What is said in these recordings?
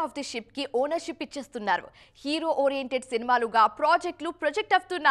Of the ship కి ownership ఇచ్చేస్తున్నారు. Hero oriented సినిమాలుగా project అవుతున్న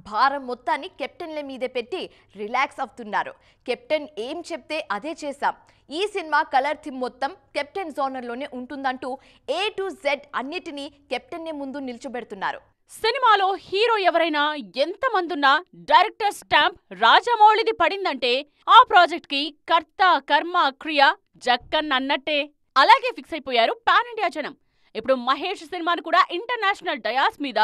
భారం మొత్తాన్ని కెప్టెన్ల మీదే పెట్టి రిలాక్స్ అవుతున్నారు. కెప్టెన్ ఏం చెప్తే అదే చేశాం. ఈ సినిమా కలర్ థీమ్ మొత్తం కెప్టెన్ జోనర్లోనే ఉంటుందంటూ A to Z అన్నిటినీ కెప్టెన్నే ముందు నిల్చోబెడుతున్నారు. సినిమాలో హీరో ఎవరైనా ఎంతమందున్నా డైరెక్టర్ స్టాంప్ రాజమౌళిది పడిందంటే ఆ ప్రాజెక్ట్ కి కర్త కర్మ క్రియ జక్కన్ అన్నట్టే. అలాగే ఫిక్స్ అయిపోయారు పాన్ ఇండియా జనం. ఇప్పుడు మహేష్ సినిమాను కూడా ఇంటర్నేషనల్ డయాస్ మీద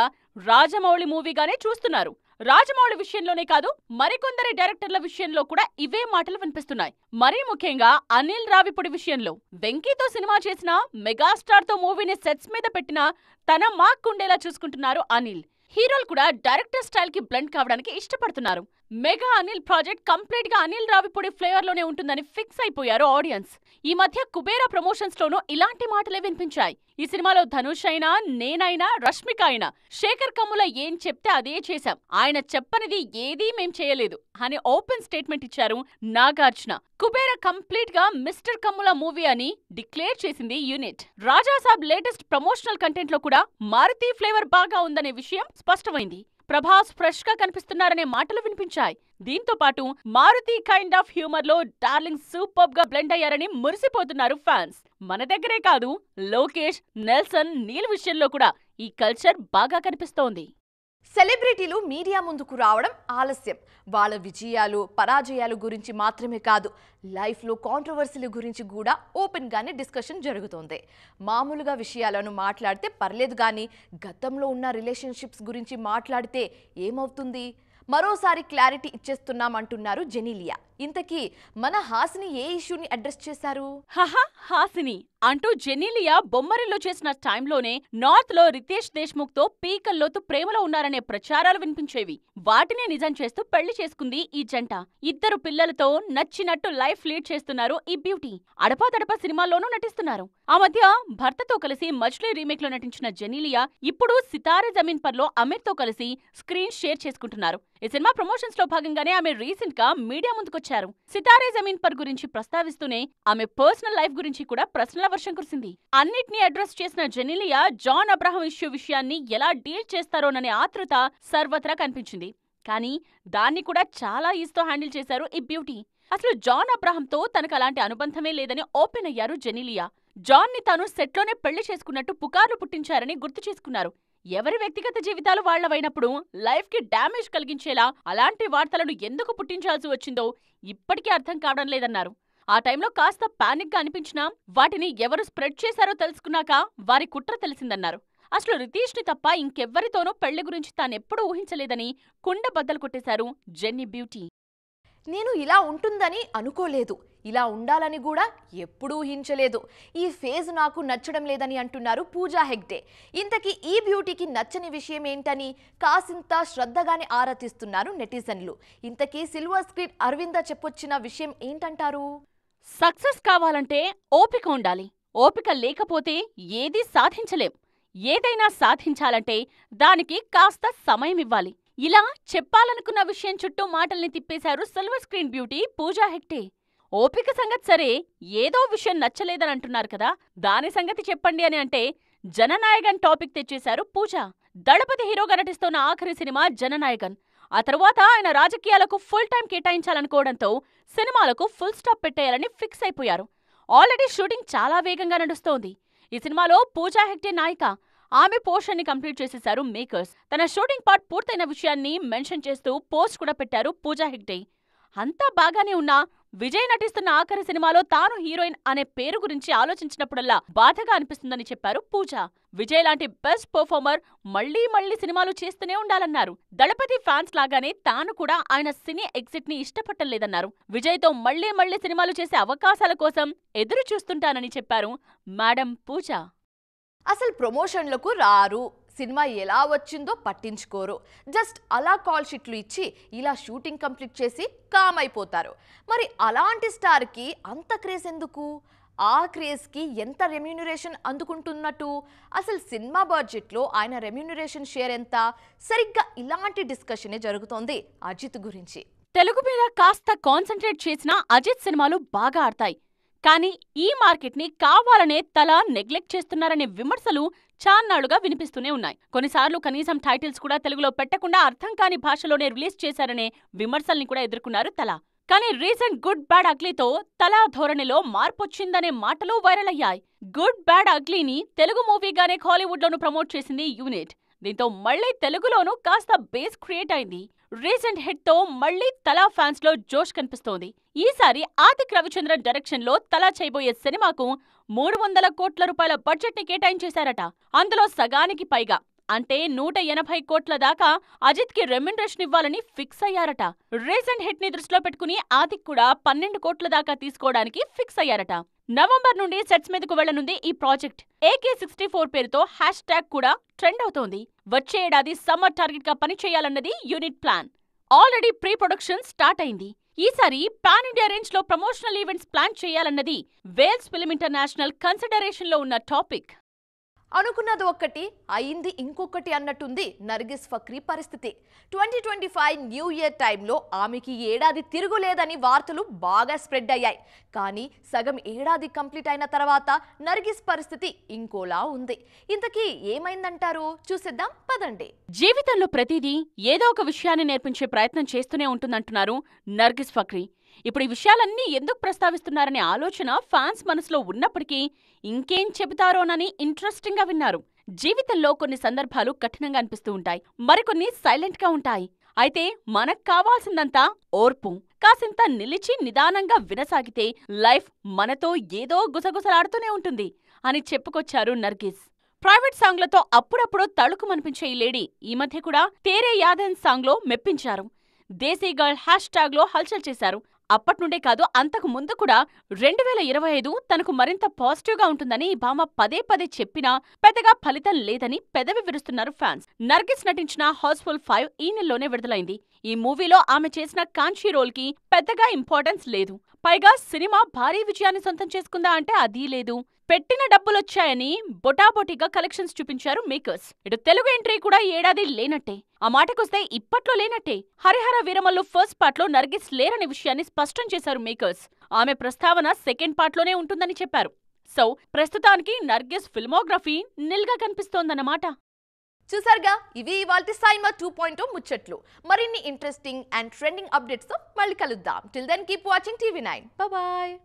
రాజమౌళి మూవీగానే చూస్తున్నారు. రాజమౌళి విషయంలోనే కాదు, మరికొందరి డైరెక్టర్ల విషయంలో కూడా ఇవే మాటలు వినిపిస్తున్నాయి. మరీ ముఖ్యంగా అనిల్ రావిపూడి విషయంలో వెంకీతో సినిమా చేసిన, మెగాస్టార్ తో మూవీని సెట్స్ మీద పెట్టిన తన మార్క్ ఉండేలా చూసుకుంటున్నారు అనిల్. హీరోలు కూడా డైరెక్టర్ స్టైల్ కి బ్లెండ్ కావడానికి ఇష్టపడుతున్నారు. మెగా అనిల్ ప్రాజెక్ట్ కంప్లీట్ గా అనిల్ రావిపూడి ఫ్లేవర్ లోనే ఉంటుందని ఫిక్స్ అయిపోయారు ఆడియన్స్. ఈ మధ్య కుబేరా ప్రమోషన్స్ లోనూ ఇలాంటి మాటలే వినిపించాయి. ఈ సినిమాలో ధనుష్ అయినా, నేనైనా, రష్మిక అయినా శేఖర్ కమ్ముల ఏం చెప్తే అదే చేశాం, ఆయన చెప్పనిది ఏదీ మేం చేయలేదు అని ఓపెన్ స్టేట్మెంట్ ఇచ్చారు నాగార్జున. కుబేరా కంప్లీట్ గా మిస్టర్ కమ్ముల మూవీ అని డిక్లేర్ చేసింది unit. Rajasaab latest promotional content లో కూడా మారుతి ఫ్లేవర్ బాగా ఉందనే విషయం స్పష్టమైంది. ప్రభాస్ ఫ్రెష్ గా కనిపిస్తున్నారనే మాటలు వినిపించాయి. దీంతో పాటు మారుతి కైండ్ ఆఫ్ హ్యూమర్ లో డార్లింగ్ సూపర్ గా బ్లెండ్ అయ్యారని మురిసిపోతున్నారు ఫ్యాన్స్. మన దగ్గరే కాదు, లోకేష్, నెల్సన్, నీల్ విషయంలో కూడా ఈ కల్చర్ బాగా కనిపిస్తోంది. సెలబ్రిటీలు మీడియా ముందుకు రావడం ఆలస్యం. వాళ్ళ విజయాలు, పరాజయాలు గురించి మాత్రమే కాదు, లైఫ్లో కాంట్రవర్సీల గురించి కూడా ఓపెన్గానే డిస్కషన్ జరుగుతోంది. మామూలుగా విషయాలను మాట్లాడితే పర్లేదు, కానీ గతంలో ఉన్న రిలేషన్షిప్స్ గురించి మాట్లాడితే ఏమవుతుంది? మరోసారి క్లారిటీ ఇచ్చేస్తున్నామంటున్నారు జెనీలియా. ఇంతకీ మన హాసిని ఏ ఇష్యూని అడ్రస్ చేశారు? హాసిని అంటూ జెనీలియా బొమ్మరిల్లో చేసిన టైంలోనే నార్త్ లో రితేష్ దేశ్ముఖ్ తో పీకల్లోతు ప్రేమలో ఉన్నారనే ప్రచారాలు వినిపించేవి. వాటినే నిజం చేస్తూ పెళ్లి చేసుకుంది ఈ జంట. 2 పిల్లలతో నచ్చినట్టు లైఫ్ లీడ్ చేస్తున్నారు ఈ బ్యూటీ. అడపాదడపా సినిమాల్లోనూ నటిస్తున్నారు. ఆ మధ్య భర్తతో కలిసి మజ్లీ రీమేక్ లో నటించిన జెనీలియా ఇప్పుడు సితారే జమీన్ పర్ లో అమీర్ తో కలిసి స్క్రీన్ షేర్ చేసుకుంటున్నారు. ఈ సినిమా ప్రమోషన్స్ లో భాగంగానే ఆమె రీసెంట్ గా మీడియా ముందుకొచ్చారు. సితారే జమీన్ పర్ గురించి ప్రస్తావిస్తూనే ఆమె పర్సనల్ లైఫ్ గురించి కూడా ప్రశ్నల వర్షం కురిసింది. అన్నిటినీ అడ్రస్ చేసిన జెనీలియా జాన్ అబ్రహం ఇష్యూ విషయాన్ని ఎలా డీల్ చేస్తారోననే ఆతృత సర్వత్రా కనిపించింది. కానీ దాన్ని కూడా చాలా ఈజీతో హ్యాండిల్ చేశారు ఈ బ్యూటీ. అసలు జాన్ అబ్రహంతో తనకు అలాంటి అనుబంధమే లేదని ఓపెన్ అయ్యారు జెనీలియా. జాన్ ని తాను సెట్లోనే పెళ్లి చేసుకున్నట్టు పుకార్లు పుట్టించారని గుర్తు చేసుకున్నారు. ఎవరి వ్యక్తిగత జీవితాలు వాళ్లవైనప్పుడు లైఫ్ కి డ్యామేజ్ కలిగించేలా అలాంటి వార్తలను ఎందుకు పుట్టించాల్సి వచ్చిందో ఇప్పటికీ అర్థం కావడం లేదన్నారు. ఆ టైంలో కాస్త పానిక్ గా అనిపించినా వాటిని ఎవరు స్ప్రెడ్ చేశారో తెలుసుకున్నాక వారి కుట్ర తెలిసిందన్నారు. అసలు రితీష్ ని తప్ప ఇంకెవ్వరితోనూ పెళ్లి గురించి తానెప్పుడూ ఊహించలేదని కుండ బద్దలు కొట్టేశారు జెన్నీ బ్యూటీ. నేను ఇలా ఉంటుందని అనుకోలేదు, ఇలా ఉండాలని కూడా ఎప్పుడూ ఊహించలేదు. ఈ ఫేజ్ నాకు నచ్చడం లేదని అంటున్నారు పూజా హెగ్డే. ఇంతకీ ఈ బ్యూటీకి నచ్చని విషయం ఏంటని కాసింత శ్రద్ధగానే ఆరా తీస్తున్నారు నెటిజన్లు. ఇంతకీ సిల్వర్ స్క్రీన్ అరవింద చెప్పొచ్చిన విషయం ఏంటంటారు? సక్సెస్ కావాలంటే ఓపిక ఉండాలి. ఓపిక లేకపోతే ఏదీ సాధించలేం. ఏదైనా సాధించాలంటే దానికి కాస్త సమయం ఇవ్వాలి. ఇలా చెప్పాలనుకున్న విషయం చుట్టూ మాటల్ని తిప్పేశారు silver screen beauty Pooja Hegde. ఓపిక సంగతి సరే, ఏదో విషయం నచ్చలేదని అంటున్నారు కదా, దాని సంగతి చెప్పండి అని అంటే జననాయగన్ టాపిక్ తెచ్చేశారు పూజ. దళపతి హీరోగా నటిస్తోన్న ఆఖరి సినిమా జననాయగన్. ఆ తర్వాత ఆయన రాజకీయాలకు ఫుల్ టైం కేటాయించాలనుకోవడంతో సినిమాలకు ఫుల్ స్టాప్ పెట్టేయాలని ఫిక్స్ అయిపోయారు. ఆల్రెడీ షూటింగ్ చాలా వేగంగా నడుస్తోంది. ఈ సినిమాలో పూజా హెగ్డే నాయిక. ఆమె పోర్షన్ ని కంప్లీట్ చేసేశారు మేకర్స్. తన షూటింగ్ పార్ట్ పూర్తయిన విషయాన్ని మెన్షన్ చేస్తూ పోస్ట్ కూడా పెట్టారు పూజా హెగ్డే. అంతా బాగానే ఉన్నా విజయ్ నటిస్తున్న ఆఖరి సినిమాలో తాను హీరోయిన్ అనే పేరు గురించి ఆలోచించినప్పుడల్లా బాధగా అనిపిస్తుందని చెప్పారు పూజ. విజయ్ లాంటి బెస్ట్ పర్ఫార్మర్ మళ్లీ మళ్లీ సినిమాలు చేస్తూనే ఉండాలన్నారు. దళపతి ఫ్యాన్స్ లాగానే తాను కూడా ఆయన సినీ ఎగ్జిట్ ని ఇష్టపట్టలేదన్నారు. విజయ్ తో మళ్లీ మళ్లీ సినిమాలు చేసే అవకాశాల కోసం ఎదురు చూస్తుంటానని చెప్పారు మేడం పూజ. అసలు ప్రమోషన్లకు రారు, సినిమా ఎలా వచ్చిందో పట్టించుకోరు, జస్ట్ అలా కాల్ షీట్లు ఇచ్చి ఇలా షూటింగ్ కంప్లీట్ చేసి కామ్ అయిపోతారు. మరి అలాంటి స్టార్కి అంత క్రేజ్ ఎందుకు? ఆ క్రేజ్కి ఎంత రెమ్యూనరేషన్ అందుకుంటున్నట్టు? అసలు సినిమా బడ్జెట్లో ఆయన రెమ్యూనరేషన్ షేర్ ఎంత? సరిగ్గా ఇలాంటి డిస్కషనే జరుగుతోంది అజిత్ గురించి. తెలుగు మీద కాస్త కాన్సంట్రేట్ చేసినా అజిత్ సినిమాలు బాగా ఆడతాయి. కానీ ఈ మార్కెట్ ని కావాలనే తల నెగ్లెక్ట్ చేస్తున్నారనే విమర్శలు చాన్నాళ్లుగా వినిపిస్తూనే ఉన్నాయి. కొన్నిసార్లు కనీసం టైటిల్స్ కూడా తెలుగులో పెట్టకుండా అర్థం కాని భాషలోనే రిలీజ్ చేశారనే విమర్శల్ని కూడా ఎదుర్కొన్నారు తల. కానీ రీసెంట్ గుడ్ బ్యాడ్ అగ్లీతో తలా ధోరణిలో మార్పొచ్చిందనే మాటలు వైరల్ అయ్యాయి. గుడ్ బ్యాడ్ అగ్లీని తెలుగు మూవీగానే హాలీవుడ్లోనూ ప్రమోట్ చేసింది యూనిట్. దీంతో మళ్లీ తెలుగులోనూ కాస్త బేస్ క్రియేట్ అయింది. రీసెంట్ హిట్ తో మళ్లీ తలా ఫ్యాన్స్ లో జోష్ కనిపిస్తోంది. ఈసారి ఆదిక్ రవిచంద్రన్ డైరెక్షన్ లో తలా చేయబోయే సినిమాకు 300 కోట్ల రూపాయల బడ్జెట్ ని కేటాయించేశారట. అందులో సగానికి పైగా అంటే 180 కోట్ల దాకా అజిత్ కి రెమ్యునరేషన్ ఇవ్వాలని ఫిక్స్ అయ్యారట. రీసెంట్ హిట్ ని దృష్టిలో పెట్టుకుని ఆదిక్ కూడా 12 కోట్ల దాకా తీసుకోవడానికి ఫిక్స్ అయ్యారట. నవంబర్ నుండి సెట్స్ మీదకు వెళ్లనుంది ఈ ప్రాజెక్ట్. AK64 పేరుతో హ్యాష్ ట్యాగ్ కూడా ట్రెండ్ అవుతోంది. వచ్చే ఏడాది సమ్మర్ టార్గెట్ గా పనిచేయాలన్నది unit plan. Already pre production start అయింది. ఈసారి పాన్ ఇండియా రేంజ్ లో ప్రమోషనల్ ఈవెంట్స్ ప్లాన్ చేయాలన్నది వేల్స్ ఫిల్మ్ ఇంటర్నేషనల్ కన్సిడరేషన్ లో ఉన్న టాపిక్. అనుకున్నది ఒక్కటి అయింది ఇంకొకటి అన్నట్టుంది నర్గిస్ ఫక్రీ పరిస్థితి. 2025 న్యూ ఇయర్ టైంలో ఆమెకి ఏడాది తిరుగులేదని వార్తలు బాగా స్ప్రెడ్ అయ్యాయి. కానీ సగం ఏడాది కంప్లీట్ అయిన తర్వాత నర్గిస్ పరిస్థితి ఇంకోలా ఉంది. ఇంతకీ ఏమైందంటారు? చూసేద్దాం పదండి. జీవితంలో ప్రతిదీ ఏదో ఒక విషయాన్ని నేర్పించే ప్రయత్నం చేస్తూనే ఉంటుందంటున్నారు నర్గిస్ ఫక్రీ. ఇప్పుడు ఈ విషయాలన్నీ ఎందుకు ప్రస్తావిస్తున్నారనే ఆలోచన ఫ్యాన్స్ మనసులో ఉన్నప్పటికీ ఇంకేం చెబుతారోనని ఇంట్రెస్టింగ్ గా విన్నారు. జీవితంలో కొన్ని సందర్భాలు కఠినంగా అనిపిస్తూ ఉంటాయి, మరికొన్ని సైలెంట్ గా ఉంటాయి. అయితే మనకు కావాల్సిందంతా ఓర్పు. కాసింత నిలిచి నిదానంగా వినసాగితే లైఫ్ మనతో ఏదో గుసగుసలాడుతూనే ఉంటుంది అని చెప్పుకొచ్చారు నర్గిస్. ప్రైవేట్ సాంగ్లతో అప్పుడప్పుడు తళుకుమనిపించే ఈ లేడీ ఈ మధ్య కూడా తేరే యాదన్ సాంగ్ లో మెప్పించారు. దేశీ గర్ల్ హ్యాష్ ట్యాగ్ లో హల్చల్ చేశారు. అప్పట్నుండే కాదు, అంతకు ముందు కూడా 2025 తనకు మరింత పాజిటివ్ గా ఉంటుందని ఈ భామ పదే పదే చెప్పినా పెద్దగా ఫలితం లేదని పెదవి విరుస్తున్నారు ఫ్యాన్స్. నర్గిస్ నటించిన హౌస్ఫుల్ 5 ఈ నెలలోనే విడుదలైంది. ఈ మూవీలో ఆమె చేసిన కాంచీ రోల్ కి పెద్దగా ఇంపార్టెన్స్ లేదు. పైగా సినిమా భారీ విజయాన్ని సొంతం చేసుకుందా అంటే అదీ లేదు. పెట్టిన డబ్బులొచ్చాయని బొటాబొటిగా కలెక్షన్స్ చూపించారు మేకర్స్. ఇటు తెలుగు ఎంట్రీ కూడా ఏడాది లేనట్టే. ఆ మాటకొస్తే ఇప్పట్లో లేనట్టే. హరిహర వీరమల్లు ఫస్ట్ పార్ట్ లో నర్గిస్ లేరనే విషయాన్ని స్పష్టం చేశారు మేకర్స్. ఆమె ప్రస్తావన సెకండ్ పార్ట్ లోనే ఉంటుందని చెప్పారు. సో ప్రస్తుతానికి నర్గిస్ ఫిల్మోగ్రఫీ నిల్గా కనిపిస్తోందన్నమాట. చూసారుగా, ఇవి ఇవాల్టి సైమా 2.0 ముచ్చట్లు. మరిన్ని ఇంట్రెస్టింగ్ అండ్ ట్రెండింగ్ అప్డేట్స్ తో మళ్ళీ కలుద్దాం. Till then keep watching TV9. Bye.